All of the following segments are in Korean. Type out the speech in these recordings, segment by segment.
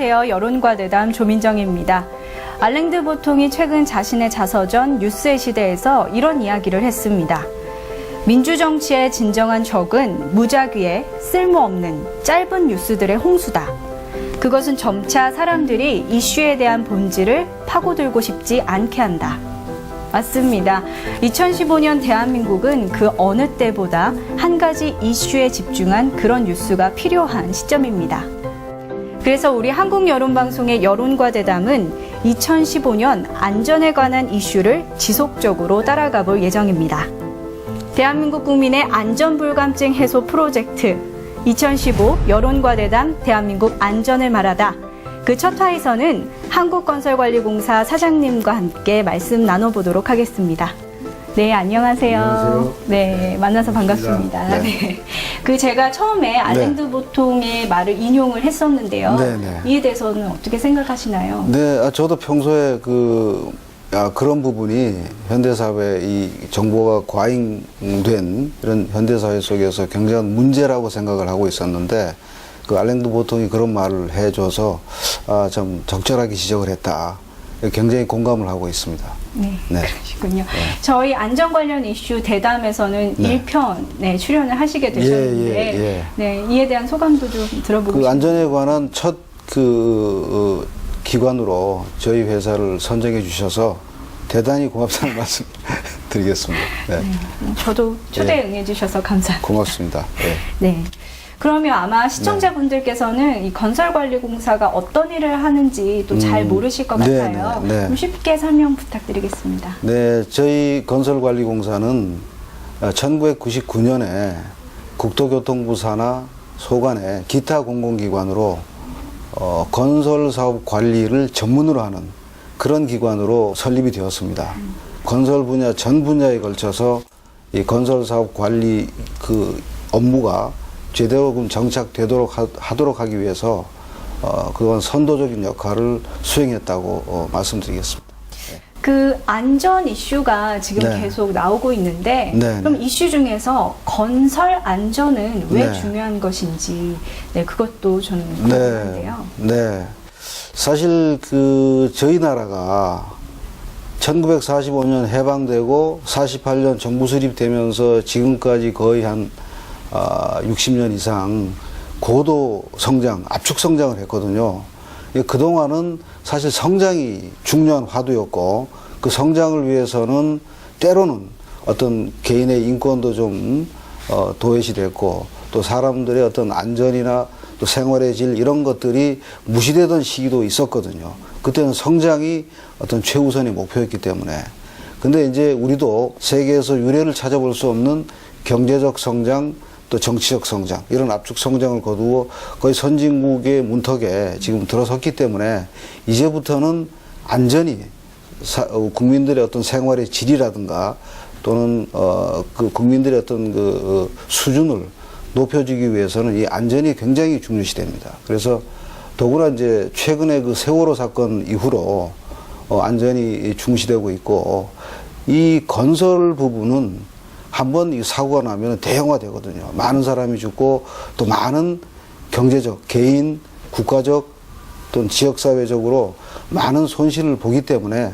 안녕하세요. 여론과 내담 조민정입니다. 알랭드 보통이 최근 자신의 자서전 뉴스의 시대에서 이런 이야기를 했습니다. 민주정치의 진정한 적은 무작위의 쓸모없는 짧은 뉴스들의 홍수다. 그것은 점차 사람들이 이슈에 대한 본질을 파고들고 싶지 않게 한다. 맞습니다. 2015년 대한민국은 그 어느 때보다 한 가지 이슈에 집중한 그런 뉴스가 필요한 시점입니다. 그래서 우리 한국여론방송의 여론과 대담은 2015년 안전에 관한 이슈를 지속적으로 따라가 볼 예정입니다. 대한민국 국민의 안전불감증 해소 프로젝트 2015 여론과 대담 대한민국 안전을 말하다. 그 첫 화에서는 한국건설관리공사 사장님과 함께 말씀 나눠보도록 하겠습니다. 네, 안녕하세요. 안녕하세요. 네, 만나서 반갑습니다. 네. 네. 그 제가 처음에 알랭드 보통의 말을 인용을 했었는데요. 네. 이에 대해서는 어떻게 생각하시나요? 네, 저도 평소에 그런 부분이 현대사회 이 정보가 과잉된 이런 현대사회 속에서 굉장한 문제라고 생각을 하고 있었는데 그 알랭드 보통이 그런 말을 해줘서 좀 적절하게 지적을 했다. 굉장히 공감을 하고 있습니다. 네, 네. 그러시군요. 저희 안전 관련 이슈 대담에서는 네. 1편 출연을 하시게 되셨는데 네, 이에 대한 소감도 좀 들어보고 싶습니다. 안전에 관한 첫 기관으로 저희 회사를 선정해 주셔서 대단히 고맙다는 말씀 드리겠습니다. 네. 저도 초대에 응해 주셔서 감사합니다. 고맙습니다. 네. 그러면 아마 시청자분들께서는 이 건설관리공사가 어떤 일을 하는지 또 잘 모르실 것 같아요. 좀 쉽게 설명 부탁드리겠습니다. 네, 저희 건설관리공사는 1999년에 국토교통부 산하 소관의 기타 공공기관으로 건설사업 관리를 전문으로 하는 그런 기관으로 설립이 되었습니다. 건설 분야 전 분야에 걸쳐서 이 건설사업 관리 그 업무가 제대로 정착되도록 하도록 하기 위해서 그동안 선도적인 역할을 수행했다고 말씀드리겠습니다. 그 안전 이슈가 지금 계속 나오고 있는데 그럼 이슈 중에서 건설 안전은 왜 중요한 것인지 그것도 저는 궁금한데요. 네. 사실 저희 나라가 1945년 해방되고 48년 정부 수립되면서 지금까지 거의 한 60년 이상 고도 성장, 압축 성장을 했거든요. 그동안은 사실 성장이 중요한 화두였고 그 성장을 위해서는 때로는 어떤 개인의 인권도 좀 도외시 됐고 또 사람들의 어떤 안전이나 또 생활의 질 이런 것들이 무시되던 시기도 있었거든요. 그때는 성장이 어떤 최우선의 목표였기 때문에. 근데 이제 우리도 세계에서 유례를 찾아볼 수 없는 경제적 성장 또 정치적 성장 이런 압축 성장을 거두어 거의 선진국의 문턱에 지금 들어섰기 때문에 이제부터는 안전이 국민들의 어떤 생활의 질이라든가 또는 그 국민들의 어떤 수준을 높여주기 위해서는 이 안전이 굉장히 중요시됩니다. 그래서 더구나 이제 최근에 그 세월호 사건 이후로 안전이 중시되고 있고 이 건설 부분은 한번 이 사고가 나면 대형화되거든요. 많은 사람이 죽고 또 많은 경제적, 개인, 국가적 또는 지역사회적으로 많은 손실을 보기 때문에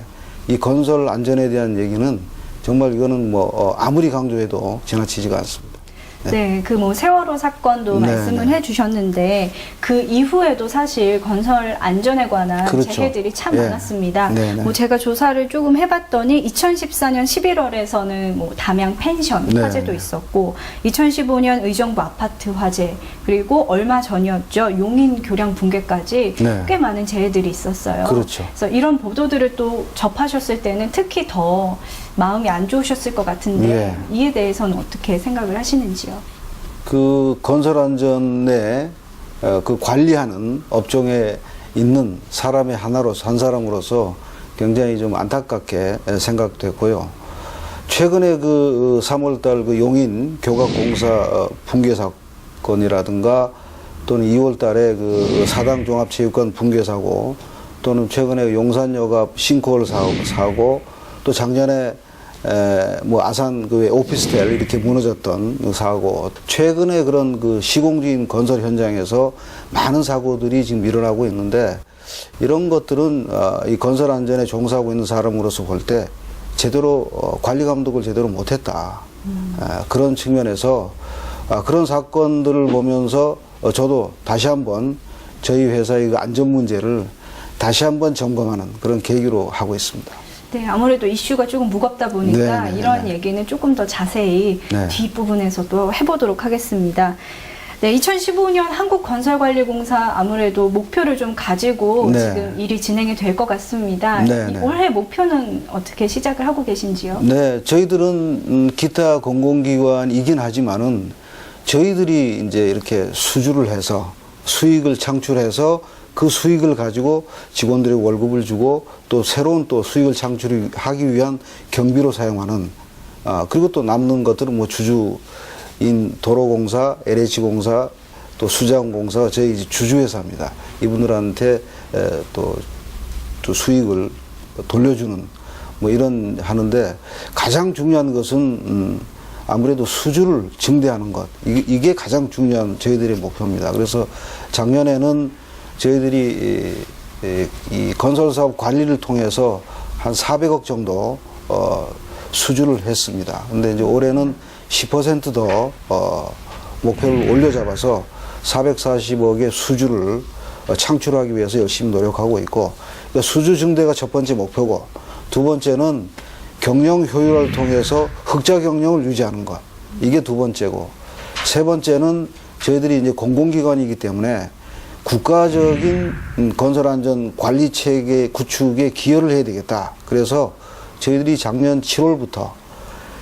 이 건설 안전에 대한 얘기는 정말 이거는 아무리 강조해도 지나치지가 않습니다. 네, 그 세월호 사건도 말씀을 해주셨는데 그 이후에도 사실 건설 안전에 관한 재해들이 참 많았습니다. 제가 조사를 조금 해봤더니 2014년 11월에서는 담양 펜션 화재도 있었고 2015년 의정부 아파트 화재 그리고 얼마 전이었죠 용인 교량 붕괴까지 꽤 많은 재해들이 있었어요. 그래서 이런 보도들을 또 접하셨을 때는 특히 더 마음이 안 좋으셨을 것 같은데 이에 대해서는 어떻게 생각을 하시는지요? 그 건설 안전에 그 관리하는 업종에 있는 사람의 한 사람으로서 굉장히 좀 안타깝게 생각됐고요. 최근에 그 3월달 그 용인 교각공사 붕괴 사건이라든가 또는 2월달에 그 사당 종합체육관 붕괴 사고 또는 최근에 용산역앞 싱크홀 사고 또 작년에 뭐 아산 그 오피스텔 이렇게 무너졌던 그 사고, 최근에 그런 그 시공지인 건설 현장에서 많은 사고들이 지금 일어나고 있는데, 이런 것들은 이 건설 안전에 종사하고 있는 사람으로서 볼 때 제대로 관리 감독을 제대로 못했다. 그런 측면에서 그런 사건들을 보면서 저도 다시 한번 저희 회사의 그 안전 문제를 다시 한번 점검하는 그런 계기로 하고 있습니다. 네, 아무래도 이슈가 조금 무겁다 보니까 네, 네, 이런 네. 얘기는 조금 더 자세히 네. 뒷부분에서 또 해보도록 하겠습니다. 네, 2015년 한국건설관리공사 아무래도 목표를 좀 가지고 네. 지금 일이 진행이 될 것 같습니다. 네, 이 네. 올해 목표는 어떻게 시작을 하고 계신지요? 네, 저희들은 기타 공공기관이긴 하지만은 저희들이 이제 이렇게 수주를 해서 수익을 창출해서 그 수익을 가지고 직원들의 월급을 주고 또 새로운 또 수익을 창출하기 위한 경비로 사용하는, 그리고 또 남는 것들은 뭐 주주인 도로공사, LH공사, 또 수자원공사, 저희 이제 주주회사입니다. 이분들한테 또 수익을 돌려주는 뭐 이런 하는데, 가장 중요한 것은 아무래도 수주를 증대하는 것, 이게 가장 중요한 저희들의 목표입니다. 그래서 작년에는 저희들이 이 건설사업 관리를 통해서 한 400억 정도 수주를 했습니다. 근데 이제 올해는 10% 더 목표를 올려잡아서 440억의 수주를 창출하기 위해서 열심히 노력하고 있고, 그러니까 수주 증대가 첫 번째 목표고, 두 번째는 경영 효율화를 통해서 흑자 경영을 유지하는 것, 이게 두 번째고, 세 번째는 저희들이 이제 공공기관이기 때문에 국가적인 건설안전 관리 체계 구축에 기여를 해야 되겠다. 그래서 저희들이 작년 7월부터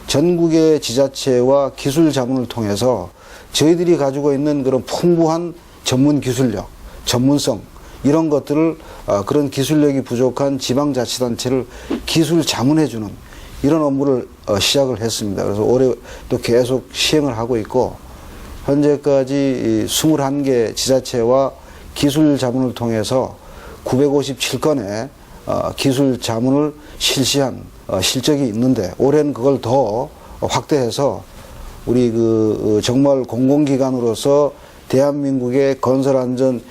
전국의 지자체와 기술 자문을 통해서 저희들이 가지고 있는 그런 풍부한 전문 기술력, 전문성, 이런 것들을 그런 기술력이 부족한 지방자치단체를 기술 자문해주는 이런 업무를 시작을 했습니다. 그래서 올해 또 계속 시행을 하고 있고, 현재까지 21개 지자체와 기술 자문을 통해서 957건의 기술 자문을 실시한 실적이 있는데, 올해는 그걸 더 확대해서 우리 정말 공공기관으로서 대한민국의 건설안전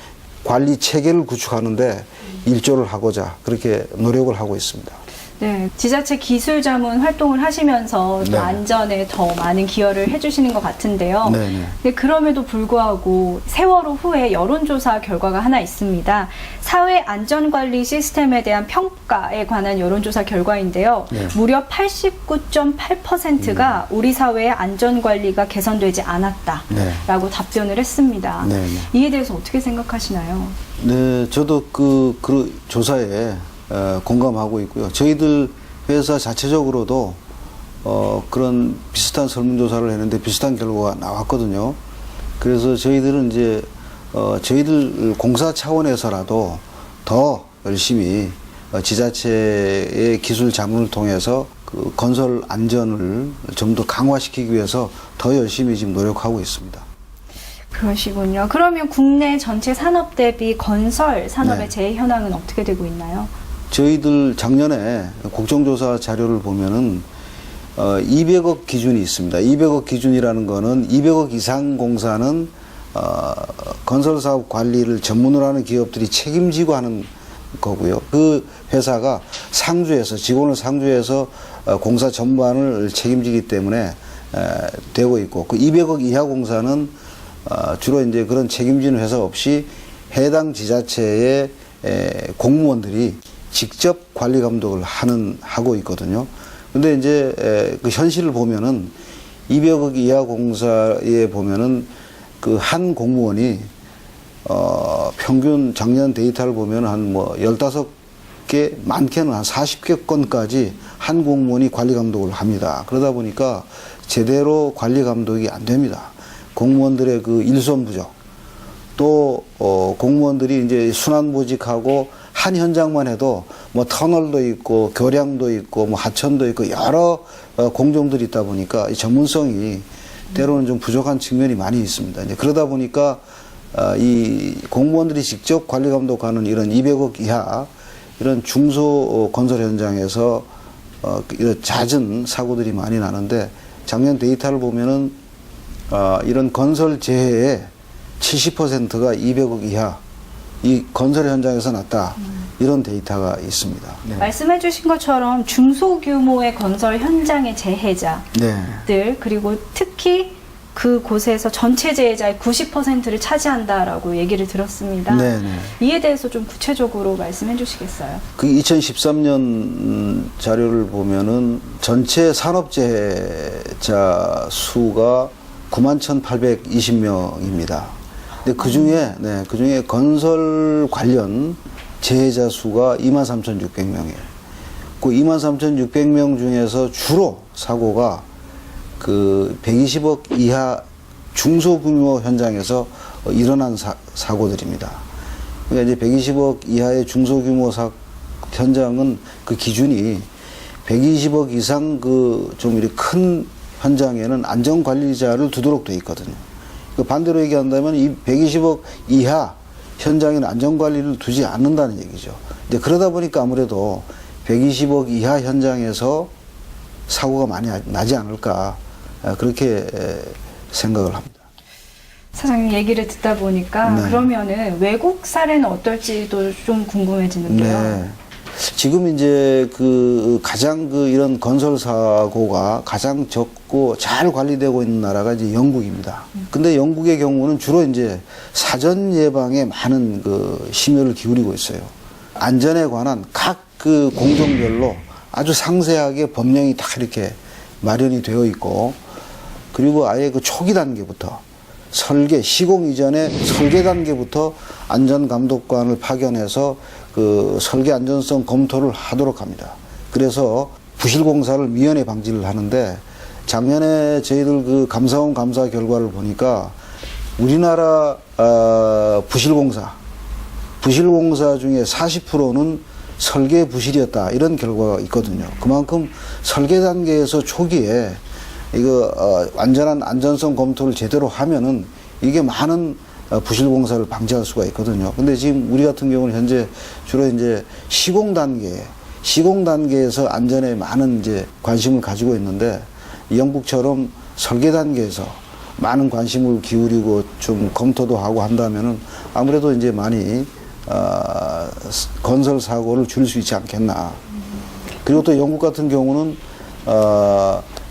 관리 체계를 구축하는데 일조를 하고자 그렇게 노력을 하고 있습니다. 네, 지자체 기술 자문 활동을 하시면서 또 네. 안전에 더 많은 기여를 해주시는 것 같은데요. 네, 네. 근데 그럼에도 불구하고 세월호 후에 여론조사 결과가 하나 있습니다. 사회 안전관리 시스템에 대한 평가에 관한 여론조사 결과인데요. 네. 무려 89.8%가 우리 사회의 안전관리가 개선되지 않았다라고 답변을 했습니다. 네, 네. 이에 대해서 어떻게 생각하시나요? 네, 저도 그 조사에 공감하고 있고요. 저희들 회사 자체적으로도 그런 비슷한 설문조사를 했는데 비슷한 결과가 나왔거든요. 그래서 저희들은 이제 저희들 공사 차원에서라도 더 열심히 지자체의 기술 자문을 통해서 그 건설 안전을 좀 더 강화시키기 위해서 더 열심히 지금 노력하고 있습니다. 그러시군요. 그러면 국내 전체 산업 대비 건설 산업의 네. 재해 현황은 어떻게 되고 있나요? 저희들 작년에 국정조사 자료를 보면은 200억 기준이 있습니다. 200억 기준이라는 거는 200억 이상 공사는 건설사업 관리를 전문으로 하는 기업들이 책임지고 하는 거고요. 그 회사가 상주해서, 직원을 상주해서 공사 전반을 책임지기 때문에 되고 있고, 그 200억 이하 공사는 주로 이제 그런 책임지는 회사 없이 해당 지자체의 공무원들이 직접 관리 감독을 하고 있거든요. 근데 이제 그 현실을 보면은 200억 이하 공사에 보면은 그 한 공무원이 평균 작년 데이터를 보면 한 뭐 15개, 많게는 한 40개 건까지 한 공무원이 관리 감독을 합니다. 그러다 보니까 제대로 관리 감독이 안 됩니다. 공무원들의 그 일손 부족, 또 공무원들이 이제 순환보직하고 한 현장만 해도 뭐 터널도 있고 교량도 있고 뭐 하천도 있고 여러 공정들이 있다 보니까 이 전문성이 때로는 좀 부족한 측면이 많이 있습니다. 이제 그러다 보니까 이 공무원들이 직접 관리 감독하는 이런 200억 이하 이런 중소 건설 현장에서 이런 잦은 사고들이 많이 나는데 작년 데이터를 보면은 이런 건설 재해의 70%가 200억 이하 이 건설 현장에서 났다. 이런 데이터가 있습니다. 네. 말씀해 주신 것처럼 중소규모의 건설 현장의 재해자들 네. 그리고 특히 그곳에서 전체 재해자의 90%를 차지한다라고 얘기를 들었습니다. 네, 네. 이에 대해서 좀 구체적으로 말씀해 주시겠어요? 그 2013년 자료를 보면은 전체 산업재해자 수가 91,820명입니다. 근데 그 중에 건설 관련 재해자 수가 23,600명이에요. 그 23,600명 중에서 주로 사고가 그 120억 이하 중소규모 현장에서 일어난 사고들입니다. 그러니까 이제 120억 이하의 중소규모 현장은 그 기준이 120억 이상 그 좀 이렇게 큰 현장에는 안전관리자를 두도록 돼 있거든요. 그 반대로 얘기한다면 이 120억 이하 현장에는 안전관리를 두지 않는다는 얘기죠. 이제 그러다 보니까 아무래도 120억 이하 현장에서 사고가 많이 나지 않을까 그렇게 생각을 합니다. 사장님 얘기를 듣다 보니까 네. 그러면은 외국 사례는 어떨지도 좀 궁금해지는데요. 네. 지금 이제 그 가장 그 이런 건설 사고가 가장 적고 잘 관리되고 있는 나라가 이제 영국입니다. 근데 영국의 경우는 주로 이제 사전 예방에 많은 그 심혈을 기울이고 있어요. 안전에 관한 각 그 공정별로 아주 상세하게 법령이 다 이렇게 마련이 되어 있고, 그리고 아예 그 초기 단계부터 시공 이전에 설계 단계부터 안전감독관을 파견해서 그 설계 안전성 검토를 하도록 합니다. 그래서 부실공사를 미연에 방지를 하는데, 작년에 저희들 그 감사원 감사 결과를 보니까 우리나라 부실공사 중에 40%는 설계 부실이었다, 이런 결과가 있거든요. 그만큼 설계 단계에서 초기에 이거 완전한 안전성 검토를 제대로 하면은 이게 많은 부실 공사를 방지할 수가 있거든요. 근데 지금 우리 같은 경우는 현재 주로 이제 시공 단계에서 안전에 많은 이제 관심을 가지고 있는데, 영국처럼 설계 단계에서 많은 관심을 기울이고 좀 검토도 하고 한다면은 아무래도 이제 많이 건설 사고를 줄일 수 있지 않겠나. 그리고 또 영국 같은 경우는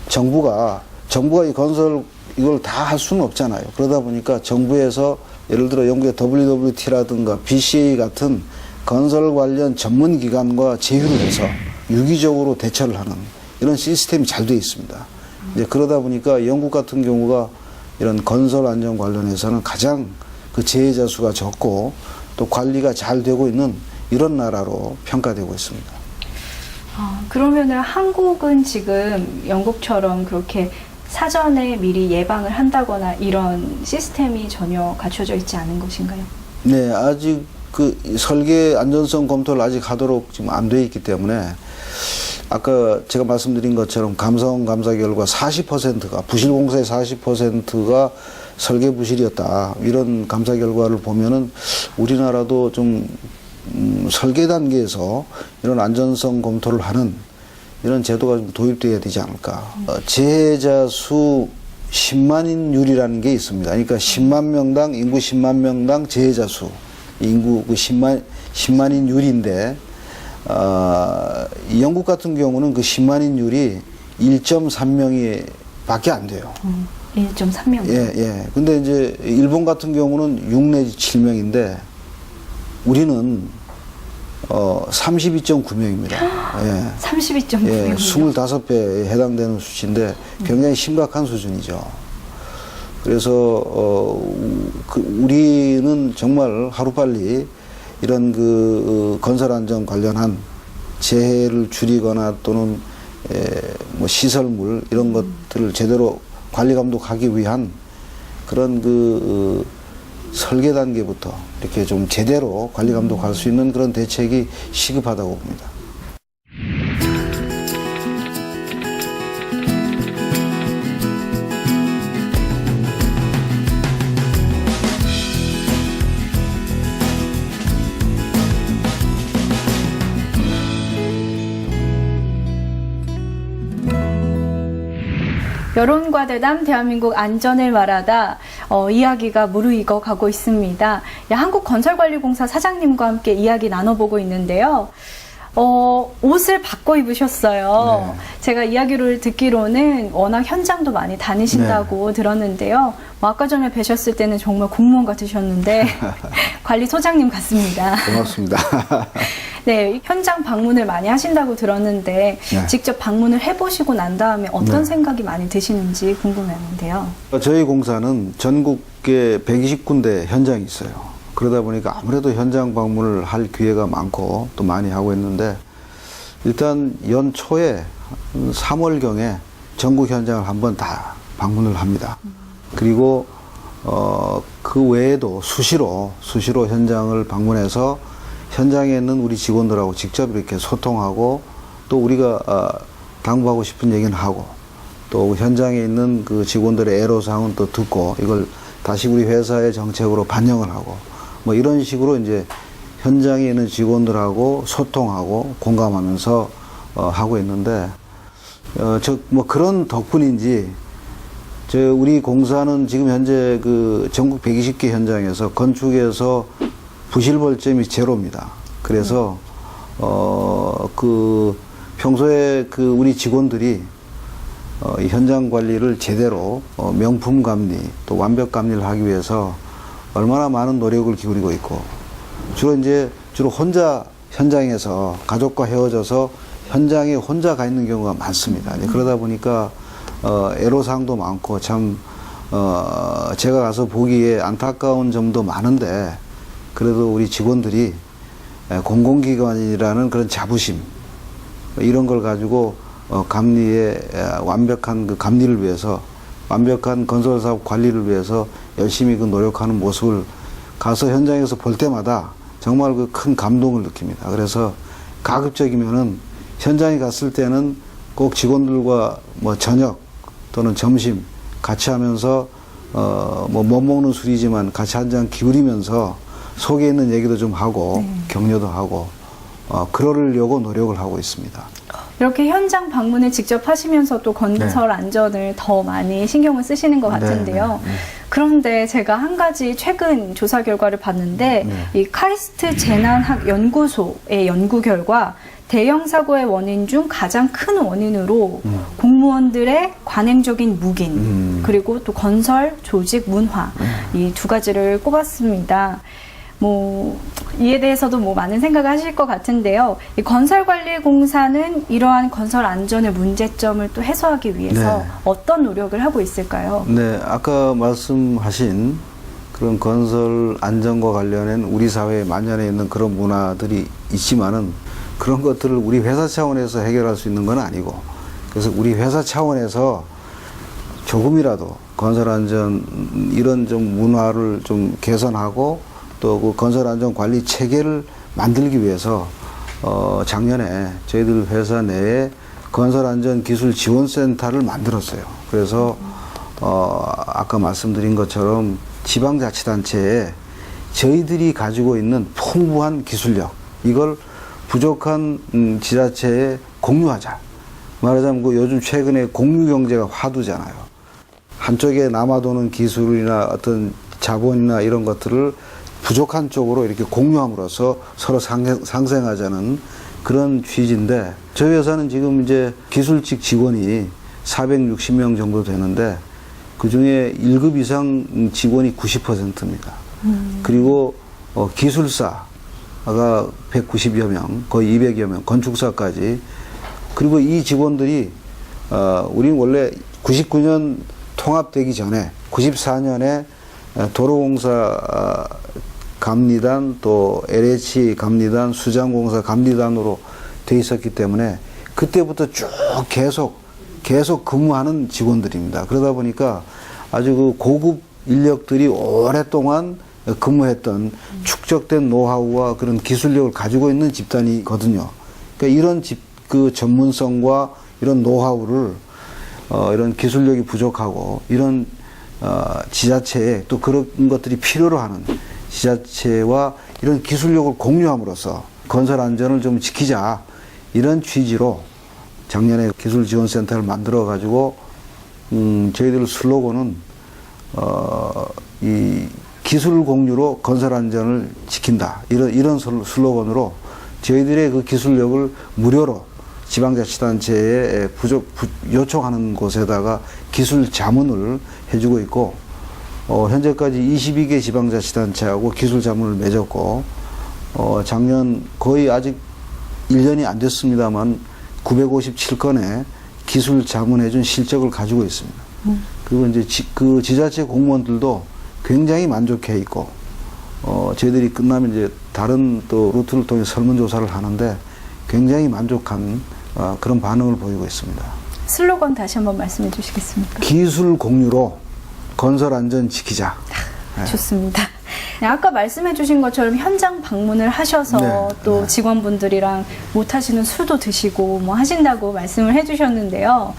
정부가 이 건설 이걸 다 할 수는 없잖아요. 그러다 보니까 정부에서 예를 들어 영국의 WWT라든가 BCA 같은 건설 관련 전문 기관과 제휴를 해서 유기적으로 대처를 하는 이런 시스템이 잘 되어 있습니다. 이제 그러다 보니까 영국 같은 경우가 이런 건설 안전 관련해서는 가장 그 재해자 수가 적고 또 관리가 잘 되고 있는 이런 나라로 평가되고 있습니다. 그러면은 한국은 지금 영국처럼 그렇게 사전에 미리 예방을 한다거나 이런 시스템이 전혀 갖춰져 있지 않은 것인가요? 네, 아직 그 설계 안전성 검토를 아직 하도록 지금 안 돼 있기 때문에, 아까 제가 말씀드린 것처럼 감사원 감사 결과 40%가 부실공사의 40%가 설계 부실이었다, 이런 감사 결과를 보면은 우리나라도 좀 설계 단계에서 이런 안전성 검토를 하는 이런 제도가 좀 도입되어야 되지 않을까. 재해자 수 10만인율이라는 게 있습니다. 그러니까 10만 명당, 인구 10만 명당 재해자 수, 인구 그 10만인율인데, 영국 같은 경우는 그 10만인율이 1.3명이 밖에 안 돼요. 1.3명. 예. 근데 이제 일본 같은 경우는 6 내지 7명인데 우리는 32.9명입니다. 예. 32.9명. 예, 25배에 해당되는 수치인데 굉장히 심각한 수준이죠. 그래서 우리는 정말 하루빨리 이런 그 건설 안전 관련한 재해를 줄이거나 또는 뭐 시설물 이런 것들을 제대로 관리 감독하기 위한 그런 그 설계 단계부터 이렇게 좀 제대로 관리 감독할 수 있는 그런 대책이 시급하다고 봅니다. 여론과 대담 대한민국 안전을 말하다 이야기가 무르익어 가고 있습니다. 한국건설관리공사 사장님과 함께 이야기 나눠보고 있는데요. 옷을 바꿔 입으셨어요. 네. 제가 이야기를 듣기로는 워낙 현장도 많이 다니신다고 들었는데요. 아까 전에 뵈셨을 때는 정말 공무원 같으셨는데 관리소장님 같습니다. 고맙습니다. 네, 현장 방문을 많이 하신다고 들었는데 네. 직접 방문을 해보시고 난 다음에 어떤 네. 생각이 많이 드시는지 궁금했는데요. 저희 공사는 전국에 120군데 현장이 있어요. 그러다 보니까 아무래도 현장 방문을 할 기회가 많고 또 많이 하고 있는데 일단 연초에 3월경에 전국 현장을 한번 다 방문을 합니다. 그리고 그 외에도 수시로 현장을 방문해서 현장에 있는 우리 직원들하고 직접 이렇게 소통하고 또 우리가 당부하고 싶은 얘기는 하고 또 현장에 있는 그 직원들의 애로사항은 또 듣고 이걸 다시 우리 회사의 정책으로 반영을 하고 뭐 이런 식으로 이제 현장에 있는 직원들하고 소통하고 공감하면서 하고 있는데 뭐 그런 덕분인지 우리 공사는 지금 현재 그 전국 120개 현장에서 건축에서 부실벌점이 제로입니다. 그래서 그 평소에 그 우리 직원들이 이 현장 관리를 제대로 명품 감리 또 완벽 감리를 하기 위해서 얼마나 많은 노력을 기울이고 있고 주로 혼자 현장에서 가족과 헤어져서 현장에 혼자 가 있는 경우가 많습니다. 그러다 보니까 애로사항도 많고 참 제가 가서 보기에 안타까운 점도 많은데 그래도 우리 직원들이 공공기관이라는 그런 자부심 이런 걸 가지고 감리에 완벽한 그 감리를 위해서 완벽한 건설사업 관리를 위해서 열심히 그 노력하는 모습을 가서 현장에서 볼 때마다 정말 그 큰 감동을 느낍니다. 그래서 가급적이면은 현장에 갔을 때는 꼭 직원들과 뭐 저녁 또는 점심 같이 하면서 뭐 못 먹는 술이지만 같이 한 잔 기울이면서 속에 있는 얘기도 좀 하고 격려도 하고 그러려고 노력을 하고 있습니다. 이렇게 현장 방문을 직접 하시면서 또 건설 안전을 더 많이 신경을 쓰시는 것 같은데요. 그런데 제가 한 가지 최근 조사 결과를 봤는데 이 카이스트 재난학 연구소의 연구 결과 대형 사고의 원인 중 가장 큰 원인으로 공무원들의 관행적인 묵인 그리고 또 건설 조직 문화 이 두 가지를 꼽았습니다. 뭐 이에 대해서도 뭐 많은 생각을 하실 것 같은데요. 이 건설관리공사는 이러한 건설 안전의 문제점을 또 해소하기 위해서 어떤 노력을 하고 있을까요? 네, 아까 말씀하신 그런 건설 안전과 관련된 우리 사회에 만연해 있는 그런 문화들이 있지만은 그런 것들을 우리 회사 차원에서 해결할 수 있는 건 아니고 그래서 우리 회사 차원에서 조금이라도 건설 안전 이런 좀 문화를 좀 개선하고 또 그 건설 안전 관리 체계를 만들기 위해서 작년에 저희들 회사 내에 건설 안전 기술 지원센터를 만들었어요. 그래서 아까 말씀드린 것처럼 지방자치단체에 저희들이 가지고 있는 풍부한 기술력 이걸 부족한 지자체에 공유하자. 말하자면 그 요즘 최근에 공유경제가 화두잖아요. 한쪽에 남아도는 기술이나 어떤 자본이나 이런 것들을 부족한 쪽으로 이렇게 공유함으로써 서로 상생하자는 그런 취지인데 저희 회사는 지금 이제 기술직 직원이 460명 정도 되는데 그중에 1급 이상 직원이 90%입니다. 그리고 기술사가 190여 명, 거의 200여 명, 건축사까지 그리고 이 직원들이 우리는 원래 99년 통합되기 전에 94년에 도로공사 감리단 또 LH 감리단 수장공사 감리단으로 돼 있었기 때문에 그때부터 쭉 계속 근무하는 직원들입니다. 그러다 보니까 아주 그 고급 인력들이 오랫동안 근무했던 축적된 노하우와 그런 기술력을 가지고 있는 집단이거든요. 그러니까 이런 그 전문성과 이런 노하우를 이런 기술력이 부족하고 이런 지자체에 또 그런 것들이 필요로 하는 지자체와 이런 기술력을 공유함으로써 건설 안전을 좀 지키자 이런 취지로 작년에 기술지원센터를 만들어 가지고 저희들 슬로건은 이 기술 공유로 건설 안전을 지킨다. 이런 슬로건으로 저희들의 그 기술력을 무료로 지방자치단체에 요청하는 곳에다가 기술 자문을 해주고 있고, 현재까지 22개 지방자치단체하고 기술 자문을 맺었고, 작년 거의 아직 1년이 안 됐습니다만 957건의 기술 자문해준 실적을 가지고 있습니다. 그리고 이제 그 지자체 공무원들도 굉장히 만족해 있고, 저희들이 끝나면 이제 다른 또 루트를 통해 설문조사를 하는데 굉장히 만족한 그런 반응을 보이고 있습니다. 슬로건 다시 한번 말씀해 주시겠습니까? 기술 공유로 건설 안전 지키자. 네. 좋습니다. 네, 아까 말씀해 주신 것처럼 현장 방문을 하셔서 네, 또 네. 직원분들이랑 못 하시는 술도 드시고 뭐 하신다고 말씀을 해 주셨는데요.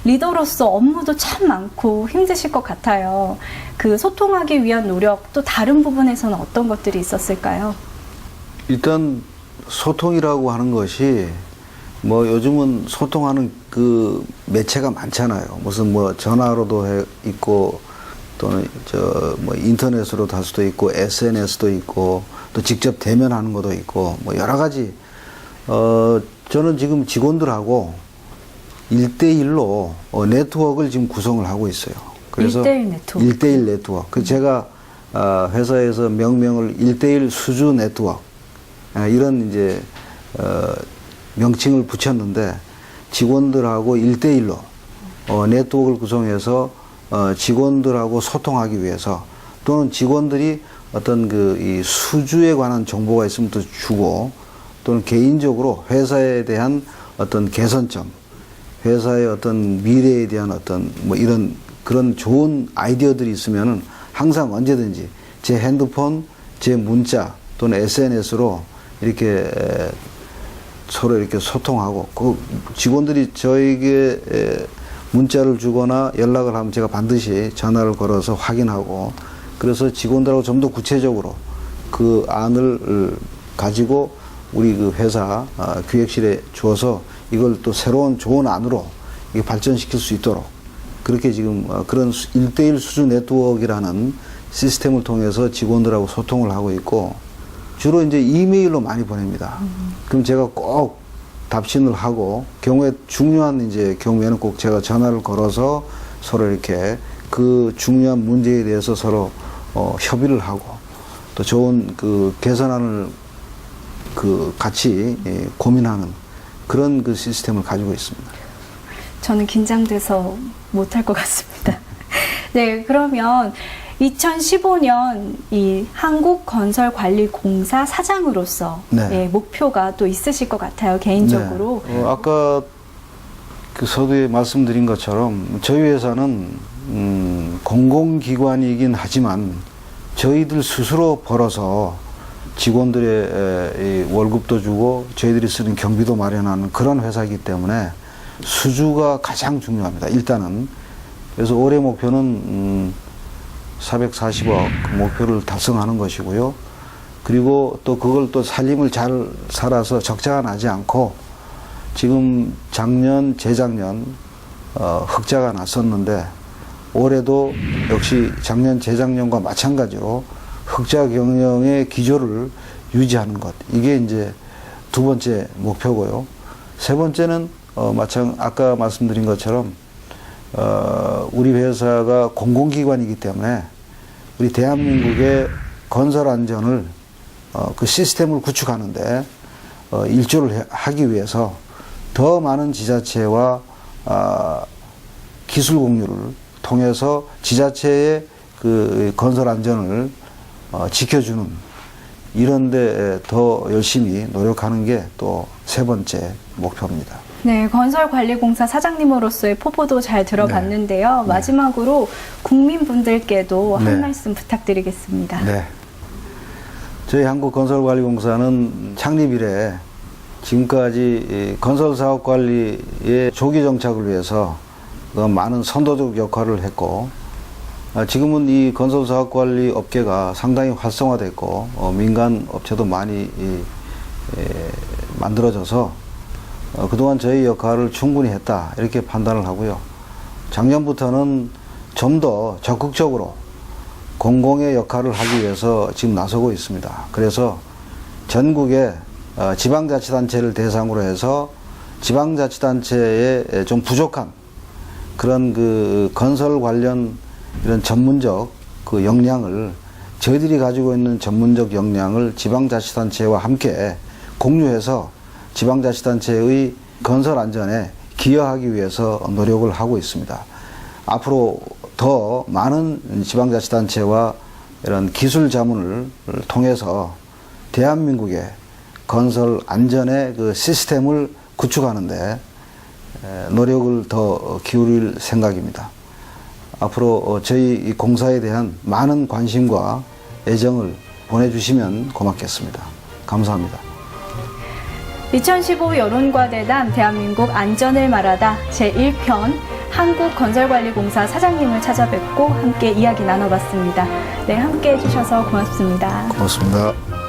리더로서 업무도 참 많고 힘드실 것 같아요. 그 소통하기 위한 노력, 또 다른 부분에서는 어떤 것들이 있었을까요? 일단 소통이라고 하는 것이 뭐 요즘은 소통하는 그 매체가 많잖아요. 무슨 뭐 전화로도 있고 또는 뭐 인터넷으로도 할 수도 있고 SNS도 있고 또 직접 대면하는 것도 있고 뭐 여러 가지. 저는 지금 직원들하고 1대1로 네트워크를 지금 구성을 하고 있어요. 그래서 1대1 네트워크. 1대1 네트워크. 그 제가 회사에서 명명을 1대1 수주 네트워크 이런 이제 명칭을 붙였는데, 직원들하고 1대1로 네트워크를 구성해서 직원들하고 소통하기 위해서, 또는 직원들이 어떤 이 수주에 관한 정보가 있으면 또 주고, 또는 개인적으로 회사에 대한 어떤 개선점, 회사의 어떤 미래에 대한 어떤 뭐 이런 그런 좋은 아이디어들이 있으면은 항상 언제든지 제 핸드폰, 제 문자 또는 SNS로 이렇게 서로 이렇게 소통하고, 그 직원들이 저에게 문자를 주거나 연락을 하면 제가 반드시 전화를 걸어서 확인하고, 그래서 직원들하고 좀 더 구체적으로 그 안을 가지고 우리 그 회사 기획실에 주어서 이걸 또 새로운 좋은 안으로 이게 발전시킬 수 있도록, 그렇게 지금 그런 1대1 수주 네트워크라는 시스템을 통해서 직원들하고 소통을 하고 있고, 주로 이제 이메일로 많이 보냅니다. 그럼 제가 꼭 답신을 하고, 경우에 중요한 이제 경우에는 꼭 제가 전화를 걸어서 서로 이렇게 그 중요한 문제에 대해서 서로 협의를 하고, 또 좋은 그 개선안을 그 같이 고민하는 그런 그 시스템을 가지고 있습니다. 저는 긴장돼서 못할 것 같습니다. 네, 그러면 2015년 이 한국건설관리공사 사장으로서 네. 예, 목표가 또 있으실 것 같아요, 개인적으로. 네. 아까 그 서두에 말씀드린 것처럼 저희 회사는 공공기관이긴 하지만 저희들 스스로 벌어서 직원들의 이 월급도 주고 저희들이 쓰는 경비도 마련하는 그런 회사이기 때문에 수주가 가장 중요합니다. 일단은. 그래서 올해 목표는 440억 그 목표를 달성하는 것이고요. 그리고 또 그걸 또 살림을 잘 살아서 적자가 나지 않고, 지금 작년, 재작년 흑자가 났었는데 올해도 역시 작년, 재작년과 마찬가지로 흑자 경영의 기조를 유지하는 것. 이게 이제 두 번째 목표고요. 세 번째는 아까 말씀드린 것처럼 우리 회사가 공공기관이기 때문에 우리 대한민국의 건설 안전을 그 시스템을 구축하는데 일조를 하기 위해서 더 많은 지자체와 기술 공유를 통해서 지자체의 그 건설 안전을 지켜주는, 이런데 더 열심히 노력하는 게 또 세 번째 목표입니다. 네, 건설관리공사 사장님으로서의 포부도 잘 들어봤는데요. 네. 마지막으로 국민분들께도 네. 한 말씀 부탁드리겠습니다. 네. 저희 한국건설관리공사는 창립 이래 지금까지 건설사업관리의 조기 정착을 위해서 많은 선도적 역할을 했고, 지금은 이 건설사업관리 업계가 상당히 활성화됐고 민간 업체도 많이 만들어져서 그동안 저희 역할을 충분히 했다, 이렇게 판단을 하고요. 작년부터는 좀 더 적극적으로 공공의 역할을 하기 위해서 지금 나서고 있습니다. 그래서 전국의 지방자치단체를 대상으로 해서 지방자치단체에 좀 부족한 그런 그 건설 관련 이런 전문적 그 역량을 저희들이 가지고 있는 전문적 역량을 지방자치단체와 함께 공유해서 지방자치단체의 건설 안전에 기여하기 위해서 노력을 하고 있습니다. 앞으로 더 많은 지방자치단체와 이런 기술 자문을 통해서 대한민국의 건설 안전의 그 시스템을 구축하는데 노력을 더 기울일 생각입니다. 앞으로 저희 이 공사에 대한 많은 관심과 애정을 보내주시면 고맙겠습니다. 감사합니다. 2015 여론과대담 대한민국 안전을 말하다 제1편 한국건설관리공사 사장님을 찾아뵙고 함께 이야기 나눠봤습니다. 네, 함께 해주셔서 고맙습니다. 고맙습니다.